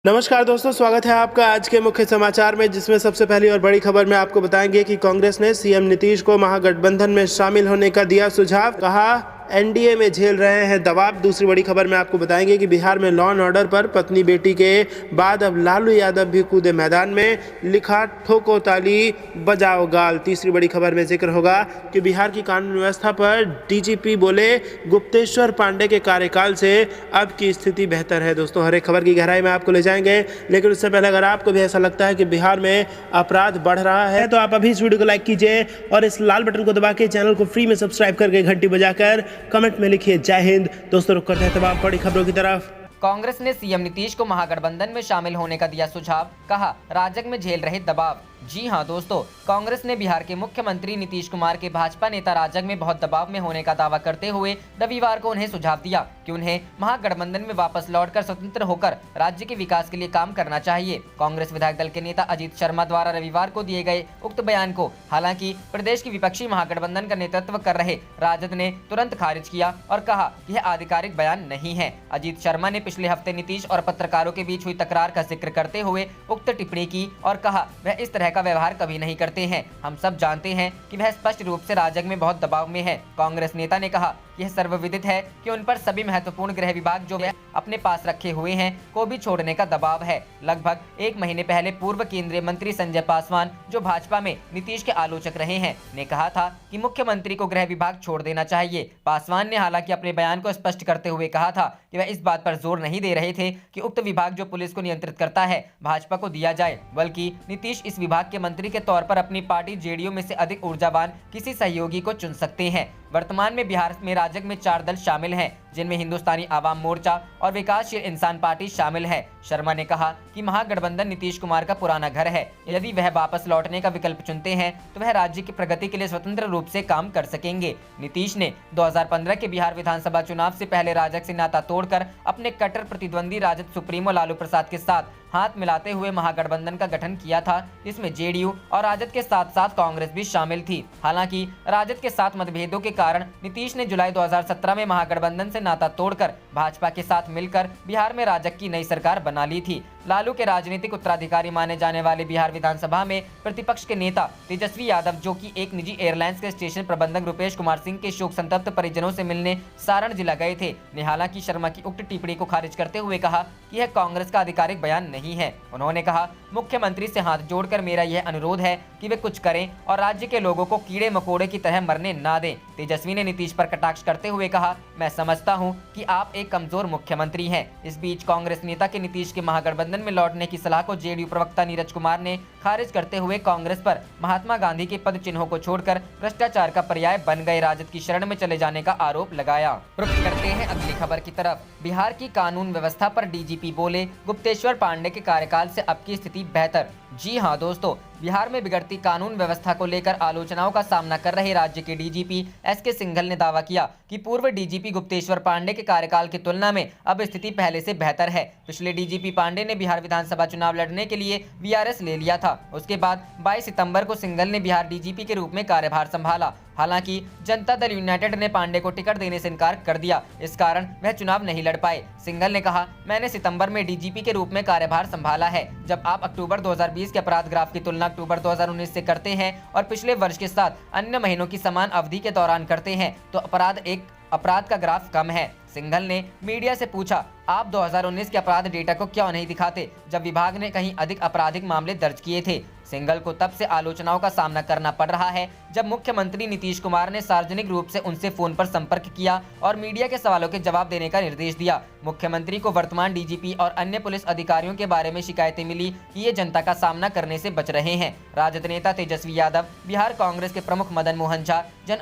नमस्कार दोस्तों, स्वागत है आपका आज के मुख्य समाचार में, जिसमें सबसे पहली और बड़ी खबर में आपको बताएंगे कि कांग्रेस ने सीएम नीतीश को महागठबंधन में शामिल होने का दिया सुझाव। कहा एनडीए में झेल रहे हैं दबाव। दूसरी बड़ी खबर में आपको बताएंगे कि बिहार में लॉ एंड ऑर्डर पर पत्नी बेटी के बाद अब लालू यादव भी कूदे मैदान में, लिखा ठोको ताली बजाओ गाल। तीसरी बड़ी खबर में जिक्र होगा कि बिहार की कानून व्यवस्था पर डीजीपी बोले गुप्तेश्वर पांडे के कार्यकाल से अब की स्थिति बेहतर है। दोस्तों, हर एक खबर की गहराई में आपको ले जाएंगे, लेकिन उससे पहले अगर आपको भी ऐसा लगता है कि बिहार में अपराध बढ़ रहा है तो आप अभी इस वीडियो को लाइक कीजिए और इस लाल बटन को दबा के चैनल को फ्री में सब्सक्राइब करके घंटी बजाकर कमेंट में लिखिए जय हिंद। दोस्तों, रुक करते हैं तमाम बड़ी खबरों की तरफ। कांग्रेस ने सीएम नीतीश को महागठबंधन में शामिल होने का दिया सुझाव। कहा राजग में झेल रहे दबाव। जी हां दोस्तों, कांग्रेस ने बिहार के मुख्यमंत्री नीतीश कुमार के भाजपा नेता राजग में बहुत दबाव में होने का दावा करते हुए रविवार को उन्हें सुझाव दिया कि उन्हें महागठबंधन में वापस लौटकर स्वतंत्र होकर राज्य के विकास के लिए काम करना चाहिए। कांग्रेस विधायक दल के नेता अजीत शर्मा द्वारा रविवार को दिए गए उक्त बयान को हालांकि प्रदेश की विपक्षी महागठबंधन का नेतृत्व कर रहे राजद ने तुरंत खारिज किया और कहा कि यह आधिकारिक बयान नहीं है। अजीत शर्मा ने पिछले हफ्ते नीतीश और पत्रकारों के बीच हुई तकरार का जिक्र करते हुए उक्त टिप्पणी की और कहा वह इस तरह का व्यवहार कभी नहीं करते हैं। हम सब जानते हैं कि वह स्पष्ट रूप से राजग में बहुत दबाव में है। कांग्रेस नेता ने कहा यह सर्वविदित है कि उन पर सभी महत्वपूर्ण गृह विभाग जो वे अपने पास रखे हुए हैं को भी छोड़ने का दबाव है। लगभग एक महीने पहले पूर्व केंद्रीय मंत्री संजय पासवान, जो भाजपा में नीतीश के आलोचक रहे हैं, ने कहा था कि मुख्यमंत्री को गृह विभाग छोड़ देना चाहिए। पासवान ने हालांकि अपने बयान को स्पष्ट करते हुए कहा था कि वह इस बात पर जोर नहीं दे रहे थे कि उक्त विभाग जो पुलिस को नियंत्रित करता है भाजपा को दिया जाए, बल्कि नीतीश इस विभाग के मंत्री के तौर पर अपनी पार्टी जेडीयू में से अधिक ऊर्जावान किसी सहयोगी को चुन सकते हैं। वर्तमान में बिहार में राजग में 4 दल शामिल हैं, जिनमें हिंदुस्तानी आवाम मोर्चा और विकासशील इंसान पार्टी शामिल है। शर्मा ने कहा कि महागठबंधन नीतीश कुमार का पुराना घर है। यदि वह वापस लौटने का विकल्प चुनते हैं तो वह राज्य की प्रगति के लिए स्वतंत्र रूप से काम कर सकेंगे। नीतीश ने 2015 के बिहार विधानसभा चुनाव से पहले राजग से नाता तोड़कर अपने कट्टर प्रतिद्वंदी राजद सुप्रीमो लालू प्रसाद के साथ हाथ मिलाते हुए महागठबंधन का गठन किया था, जिसमें जेडीयू और राजद के साथ साथ कांग्रेस भी शामिल थी। हालांकि राजद के साथ मतभेदों के कारण नीतीश ने जुलाई 2017 में महागठबंधन से नाता तोड़कर भाजपा के साथ मिलकर बिहार में राजग की नई सरकार बना ली थी। लालू के राजनीतिक उत्तराधिकारी माने जाने वाले बिहार विधानसभा में प्रतिपक्ष के नेता तेजस्वी यादव, जो कि एक निजी एयरलाइंस के स्टेशन प्रबंधक रुपेश कुमार सिंह के शोक संतप्त परिजनों से मिलने सारण जिला गए थे, ने हालांकि शर्मा की उक्त टिप्पणी को खारिज करते हुए कहा कि यह कांग्रेस का आधिकारिक बयान नहीं है। उन्होंने कहा मुख्यमंत्री से हाथ जोड़कर मेरा यह अनुरोध है कि वे कुछ करें और राज्य के लोगों को कीड़े मकोड़े की तरह मरने ना दें। तेजस्वी ने नीतीश पर कटाक्ष करते हुए कहा मैं समझता हूं कि आप एक कमजोर मुख्यमंत्री हैं। इस बीच कांग्रेस नेता के नीतीश के महागठबंधन में लौटने की सलाह को जेडीयू प्रवक्ता नीरज कुमार ने खारिज करते हुए कांग्रेस पर महात्मा गांधी के पद चिन्हों को छोड़कर भ्रष्टाचार का पर्याय बन गए राजद की शरण में चले जाने का आरोप लगाया। रुख करते हैं अगली खबर की तरफ। बिहार की कानून व्यवस्था पर डीजीपी बोले गुप्तेश्वर पांडे के कार्यकाल से अब की स्थिति बेहतर। जी हां दोस्तों, बिहार में बिगड़ती कानून व्यवस्था को लेकर आलोचनाओं का सामना कर रहे राज्य के डीजीपी एसके सिंघल ने दावा किया कि पूर्व डीजीपी गुप्तेश्वर पांडे के कार्यकाल की तुलना में अब स्थिति पहले से बेहतर है। पिछले डीजीपी पांडे ने बिहार विधानसभा चुनाव लड़ने के लिए वीआरएस ले लिया था। उसके बाद 22 सितंबर को सिंघल ने बिहार डीजीपी के रूप में कार्यभार संभाला। हालांकि जनता दल यूनाइटेड ने पांडे को टिकट देने से इनकार कर दिया, इस कारण वह चुनाव नहीं लड़ पाए। सिंघल ने कहा मैंने सितंबर में डीजीपी के रूप में कार्यभार संभाला है। जब आप अक्टूबर 2020 के अपराध ग्राफ की तुलना अक्टूबर 2019 से करते हैं और पिछले वर्ष के साथ अन्य महीनों की समान अवधि के दौरान करते हैं तो अपराध का ग्राफ कम है। सिंघल ने मीडिया से पूछा आप 2019 के अपराध डेटा को क्यों नहीं दिखाते जब विभाग ने कहीं अधिक आपराधिक मामले दर्ज किए थे। सिंघल को तब से आलोचनाओं का सामना करना पड़ रहा है जब मुख्यमंत्री नीतीश कुमार ने सार्वजनिक रूप से उनसे फोन पर संपर्क किया और मीडिया के सवालों के जवाब देने का निर्देश दिया। मुख्यमंत्री को वर्तमान डीजीपी और अन्य पुलिस अधिकारियों के बारे में शिकायतें मिली कि ये जनता का सामना करने से बच रहे हैं। राजद नेता तेजस्वी यादव, बिहार कांग्रेस के प्रमुख मदन मोहन झा, जन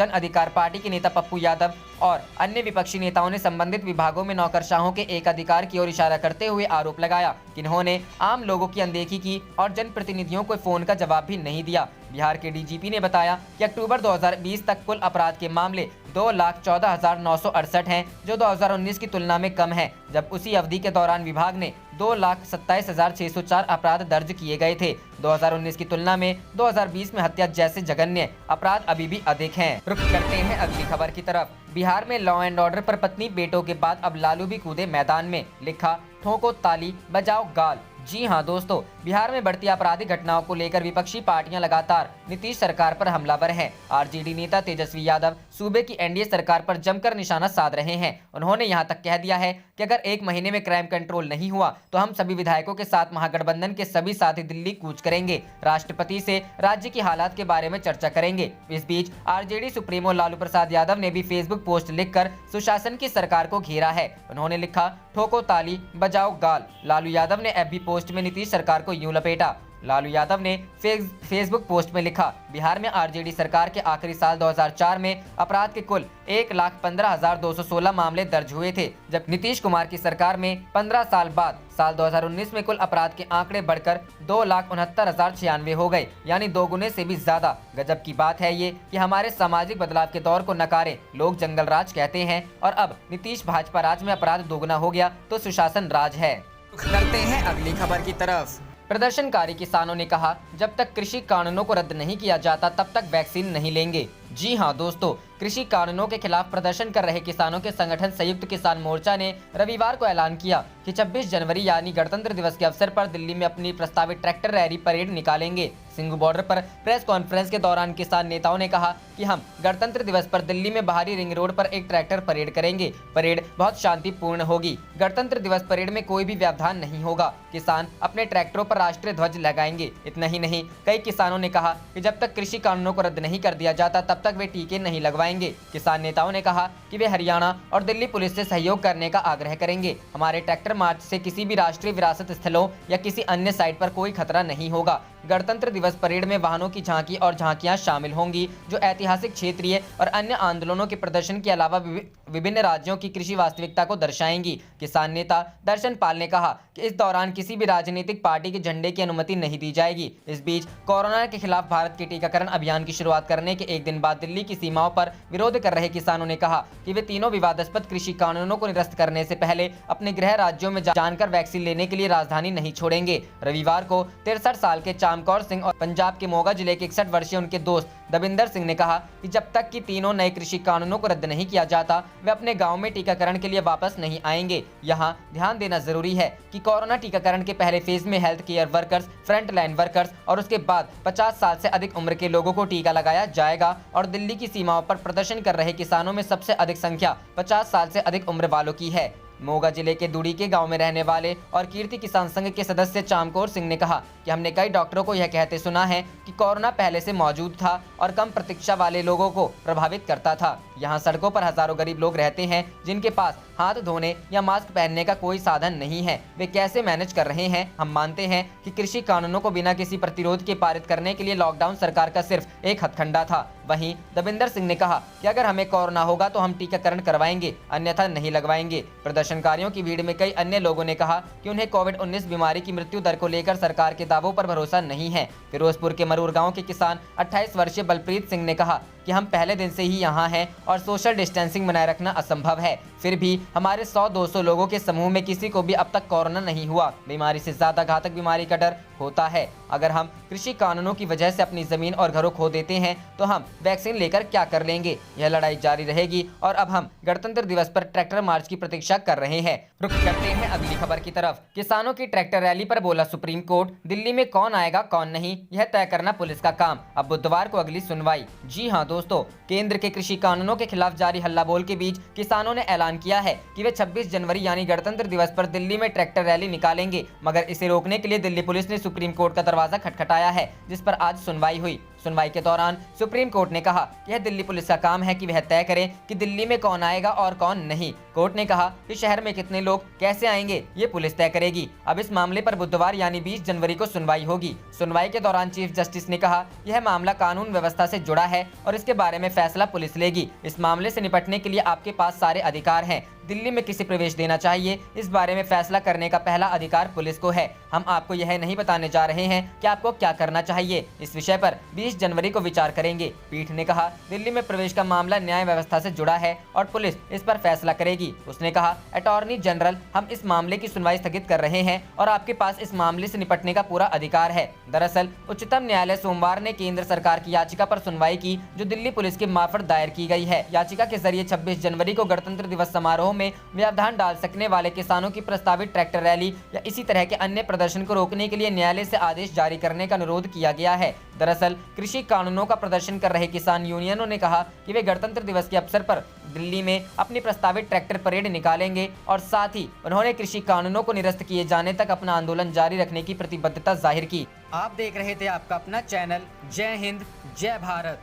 अधिकार पार्टी के नेता पप्पू यादव और अन्य विपक्षी नेताओं ने संबंधित विभागों में नौकरशाहों के एक अधिकार की ओर इशारा करते हुए आरोप लगाया कि इन्होंने आम लोगों की अनदेखी की और जनप्रतिनिधियों को फोन का जवाब भी नहीं दिया। बिहार के डीजीपी ने बताया कि अक्टूबर 2020 तक कुल अपराध के मामले 2,14,968 हैं, जो 2019 की तुलना में कम है, जब उसी अवधि के दौरान विभाग ने 2,27,604 अपराध दर्ज किए गए थे। 2019 की तुलना में 2020 में हत्या जैसे जघन्य अपराध अभी भी अधिक हैं। रुख करते हैं अगली खबर की तरफ। बिहार में लॉ एंड ऑर्डर पर पत्नी बेटों के बाद अब लालू भी कूदे मैदान में, लिखा ठोको ताली बजाओ गाल। जी हां दोस्तों, बिहार में बढ़ती आपराधिक घटनाओं को लेकर विपक्षी पार्टियां लगातार नीतीश सरकार पर हमलावर हैं। आरजेडी नेता तेजस्वी यादव सूबे की एनडीए सरकार पर जमकर निशाना साध रहे हैं। उन्होंने यहां तक कह दिया है कि अगर 1 महीने में क्राइम कंट्रोल नहीं हुआ तो हम सभी विधायकों के साथ महागठबंधन के सभी साथी दिल्ली कूच करेंगे, राष्ट्रपति से राज्य की हालात के बारे में चर्चा करेंगे। इस बीच आरजेडी सुप्रीमो लालू प्रसाद यादव ने भी फेसबुक पोस्ट लिखकर सुशासन की सरकार को घेरा है। उन्होंने लिखा, ठोको ताली बजाओ गाल। लालू यादव ने एफबी पोस्ट में नीतीश सरकार को यूं लपेटा। लालू यादव ने फेसबुक पोस्ट में लिखा, बिहार में आरजेडी सरकार के आखिरी साल 2004 में अपराध के कुल 1,15,216 मामले दर्ज हुए थे, जब नीतीश कुमार की सरकार में 15 साल बाद साल 2019 में कुल अपराध के आंकड़े बढ़कर 2,69,096 हो गए, यानी 2 गुने से भी ज्यादा। गजब की बात है ये कि हमारे सामाजिक बदलाव के दौर को नकारे लोग जंगल राज कहते हैं और अब नीतीश भाजपा राज में अपराध दोगुना हो गया तो सुशासन राज है। करते हैं अगली खबर की तरफ। प्रदर्शनकारी किसानों ने कहा, जब तक कृषि कानूनों को रद्द नहीं किया जाता तब तक वैक्सीन नहीं लेंगे। जी हां दोस्तों, कृषि कानूनों के खिलाफ प्रदर्शन कर रहे किसानों के संगठन संयुक्त किसान मोर्चा ने रविवार को ऐलान किया कि 26 जनवरी यानी गणतंत्र दिवस के अवसर पर दिल्ली में अपनी प्रस्तावित ट्रैक्टर रैली परेड निकालेंगे। सिंघू बॉर्डर पर प्रेस कॉन्फ्रेंस के दौरान किसान नेताओं ने कहा कि हम गणतंत्र दिवस पर दिल्ली में बाहरी रिंग रोड पर एक ट्रैक्टर परेड करेंगे। परेड बहुत शांतिपूर्ण होगी। गणतंत्र दिवस परेड में कोई भी व्यवधान नहीं होगा। किसान अपने ट्रैक्टरों पर राष्ट्रीय ध्वज लगाएंगे। इतना ही नहीं, कई किसानों ने कहा कि जब तक कृषि कानूनों को रद्द नहीं कर दिया जाता तब तक वे टीके नहीं लगवाएंगे। किसान नेताओं ने कहा कि वे हरियाणा और दिल्ली पुलिस से सहयोग करने का आग्रह करेंगे। हमारे ट्रैक्टर मार्च से किसी भी राष्ट्रीय विरासत स्थलों या किसी अन्य साइट पर कोई खतरा नहीं होगा। गणतंत्र दिवस परेड में वाहनों की झांकी और झांकियां शामिल होंगी जो ऐतिहासिक, क्षेत्रीय और अन्य आंदोलनों के प्रदर्शन के अलावा विभिन्न राज्यों की कृषि वास्तविकता को दर्शाएंगी। किसान नेता दर्शन पाल ने कहा कि इस दौरान किसी भी राजनीतिक पार्टी के झंडे की अनुमति नहीं दी जाएगी। इस बीच कोरोना के खिलाफ भारत के टीकाकरण अभियान की शुरुआत करने के एक दिन बाद दिल्ली की सीमाओं पर विरोध कर रहे किसानों ने कहा कि वे तीनों विवादास्पद कृषि कानूनों को निरस्त करने से पहले अपने गृह राज्यों में जानकर वैक्सीन लेने के लिए राजधानी नहीं छोड़ेंगे। रविवार को 63 साल के चामकौर सिंह और पंजाब के मोगा जिले के 61 वर्षीय उनके दोस्त दविंदर सिंह ने कहा कि जब तक कि तीनों नए कृषि कानूनों को रद्द नहीं किया जाता वे अपने गांव में टीकाकरण के लिए वापस नहीं आएंगे। यहां ध्यान देना जरूरी है कि कोरोना टीकाकरण के पहले फेज में health care workers, front line workers और उसके बाद 50 साल से अधिक उम्र के लोगों को टीका लगाया जाएगा। और दिल्ली की सीमाओं पर प्रदर्शन कर रहे किसानों में सबसे अधिक संख्या 50 साल से अधिक उम्र वालों की है। मोगा जिले के दुड़ी के गांव में रहने वाले और कीर्ति किसान संघ के सदस्य चामकौर सिंह ने कहा कि हमने कई डॉक्टरों को यह कहते सुना है कि कोरोना पहले से मौजूद था और कम प्रतीक्षा वाले लोगों को प्रभावित करता था। यहाँ सड़कों पर हजारों गरीब लोग रहते हैं जिनके पास हाथ धोने या मास्क पहनने का कोई साधन नहीं है। वे कैसे मैनेज कर रहे हैं? हम मानते हैं कि कृषि कानूनों को बिना किसी प्रतिरोध के पारित करने के लिए लॉकडाउन सरकार का सिर्फ एक हथकंडा था। वहीं दविंदर सिंह ने कहा कि अगर हमें कोरोना होगा तो हम टीकाकरण करवाएंगे, अन्यथा नहीं लगवाएंगे। प्रदर्शनकारियों की भीड़ में कई अन्य लोगों ने कहा कि उन्हें कोविड-19 बीमारी की मृत्यु दर को लेकर सरकार के दावों पर भरोसा नहीं है। फिरोजपुर के मरूर गांव के किसान 28 वर्षीय बलप्रीत सिंह ने कहा कि हम पहले दिन से ही यहाँ हैं और सोशल डिस्टेंसिंग बनाए रखना असंभव है। फिर भी हमारे 100-200 लोगों के समूह में किसी को भी अब तक कोरोना नहीं हुआ। बीमारी से ज्यादा घातक बीमारी का डर होता है। अगर हम कृषि कानूनों की वजह से अपनी जमीन और घरों खो देते हैं तो हम वैक्सीन लेकर क्या कर लेंगे? यह लड़ाई जारी रहेगी और अब हम गणतंत्र दिवस पर ट्रैक्टर मार्च की प्रतीक्षा कर रहे हैं। रुक करते हैं अगली खबर की तरफ। किसानों की ट्रैक्टर रैली पर बोला सुप्रीम कोर्ट, दिल्ली में कौन आएगा कौन नहीं यह तय करना पुलिस का काम। अब बुधवार को अगली सुनवाई। जी हाँ दोस्तों, केंद्र के कृषि कानूनों के खिलाफ जारी हल्ला बोल के बीच किसानों ने ऐलान किया है कि वे 26 जनवरी यानी गणतंत्र दिवस पर दिल्ली में ट्रैक्टर रैली निकालेंगे, मगर इसे रोकने के लिए दिल्ली पुलिस ने सुप्रीम कोर्ट का दरवाजा खटखटाया है, जिस पर आज सुनवाई हुई। सुनवाई के दौरान सुप्रीम कोर्ट ने कहा कि यह दिल्ली पुलिस का काम है कि वह तय करे कि दिल्ली में कौन आएगा और कौन नहीं। कोर्ट ने कहा कि शहर में कितने लोग कैसे आएंगे ये पुलिस तय करेगी। अब इस मामले पर बुधवार यानी 20 जनवरी को सुनवाई होगी। सुनवाई के दौरान चीफ जस्टिस ने कहा यह मामला कानून व्यवस्था से जुड़ा है और इसके बारे में फैसला पुलिस लेगी। इस मामले से निपटने के लिए आपके पास सारे अधिकार हैं। दिल्ली में किसे प्रवेश देना चाहिए इस बारे में फैसला करने का पहला अधिकार पुलिस को है। हम आपको यह नहीं बताने जा रहे हैं कि आपको क्या करना चाहिए। इस विषय पर 20 जनवरी को विचार करेंगे। पीठ ने कहा दिल्ली में प्रवेश का मामला न्याय व्यवस्था से जुड़ा है और पुलिस इस पर फैसला करेगी। उसने कहा अटॉर्नी जनरल, हम इस मामले की सुनवाई स्थगित कर रहे हैं और आपके पास इस मामले से निपटने का पूरा अधिकार है। दरअसल उच्चतम न्यायालय सोमवार ने केंद्र सरकार की याचिका पर सुनवाई की जो दिल्ली पुलिस के मार्फत दायर की गई है। याचिका के जरिए 26 जनवरी को गणतंत्र दिवस समारोह में व्यवधान डाल सकने वाले किसानों की प्रस्तावित ट्रैक्टर रैली या इसी तरह के अन्य प्रदर्शन को रोकने के लिए न्यायालय से आदेश जारी करने का अनुरोध किया गया है। दरअसल कृषि कानूनों का प्रदर्शन कर रहे किसान यूनियनों ने कहा कि वे गणतंत्र दिवस के अवसर पर दिल्ली में अपनी प्रस्तावित ट्रैक्टर परेड निकालेंगे और साथ ही उन्होंने कृषि कानूनों को निरस्त किए जाने तक अपना आंदोलन जारी रखने की प्रतिबद्धता जाहिर की। आप देख रहे थे आपका अपना चैनल जय हिंद जय भारत।